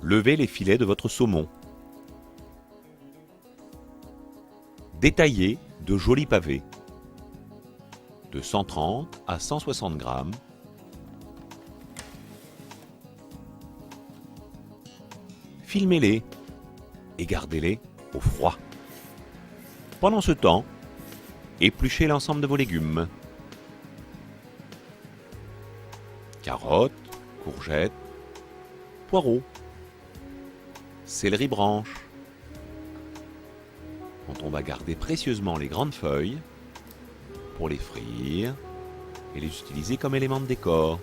Levez les filets de votre saumon. Détaillez de jolis pavés de 130 à 160 grammes. Filmez-les et gardez-les au froid. Pendant ce temps, épluchez l'ensemble de vos légumes. Carottes, courgettes, poireaux, céleri branche, dont on va garder précieusement les grandes feuilles pour les frire et les utiliser comme éléments de décor.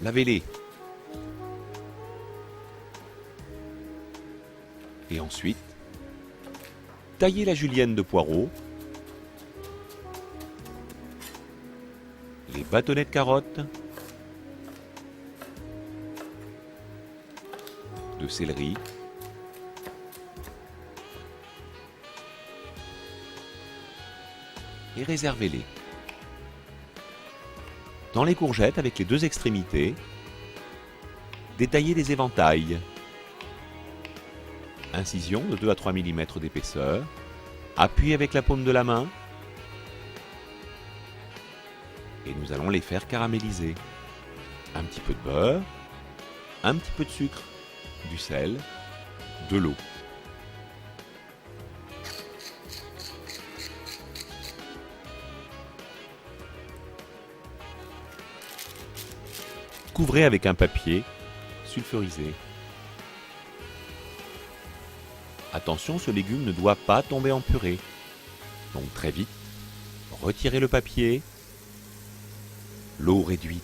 Lavez-les. Et ensuite, taillez la julienne de poireaux, les bâtonnets de carottes, de céleri, et réservez-les. Dans les courgettes, avec les deux extrémités, détaillez des éventails. Incision de 2 à 3 mm d'épaisseur. Appuyez avec la paume de la main. Et nous allons les faire caraméliser. Un petit peu de beurre, un petit peu de sucre, du sel, de l'eau. Couvrez avec un papier sulfurisé. Attention, ce légume ne doit pas tomber en purée. Donc très vite, retirez le papier, l'eau réduite.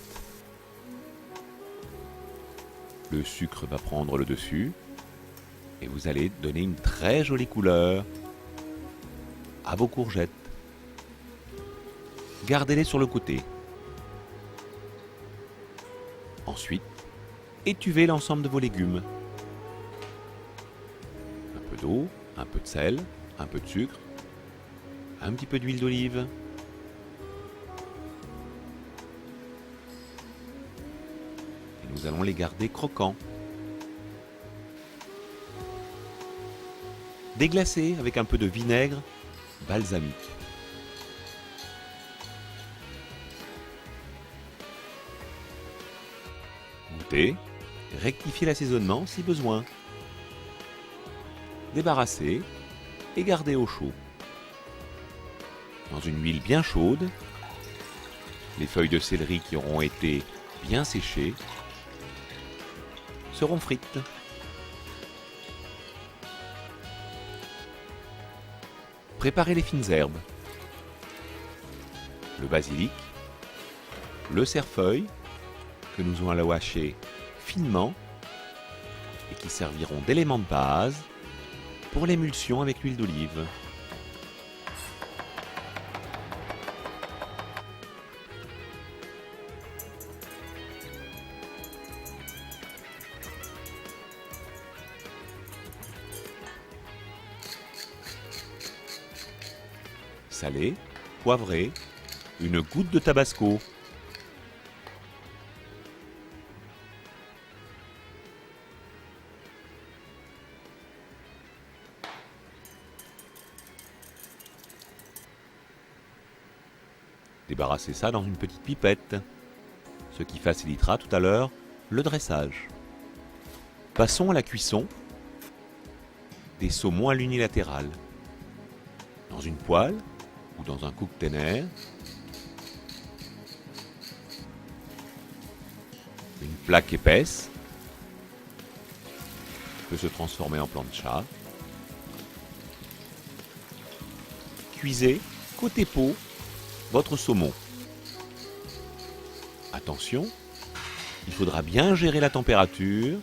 Le sucre va prendre le dessus et vous allez donner une très jolie couleur à vos courgettes. Gardez-les sur le côté. Ensuite, étuvez l'ensemble de vos légumes. Un peu d'eau, un peu de sel, un peu de sucre, un petit peu d'huile d'olive. Et nous allons les garder croquants. Déglacez avec un peu de vinaigre balsamique. Goûtez, rectifiez l'assaisonnement si besoin. Débarrassez et gardez au chaud. Dans une huile bien chaude, les feuilles de céleri qui auront été bien séchées seront frites. Préparez les fines herbes. Le basilic, le cerfeuil, que nous allons hacher finement et qui serviront d'éléments de base pour l'émulsion avec l'huile d'olive. Salé, poivré, une goutte de tabasco. Débarrassez ça dans une petite pipette, ce qui facilitera tout à l'heure le dressage. Passons à la cuisson des saumons à l'unilatéral. Dans une poêle ou dans un coupe-ténère, une plaque épaisse peut se transformer en plancha. Cuisez côté peau votre saumon. Attention, il faudra bien gérer la température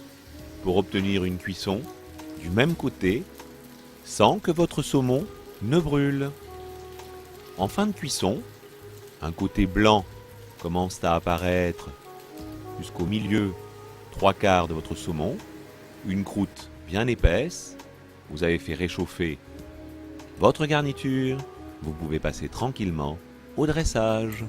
pour obtenir une cuisson du même côté sans que votre saumon ne brûle. En fin de cuisson, un côté blanc commence à apparaître jusqu'au milieu, 3/4 de votre saumon, une croûte bien épaisse, vous avez fait réchauffer votre garniture, vous pouvez passer tranquillement au dressage.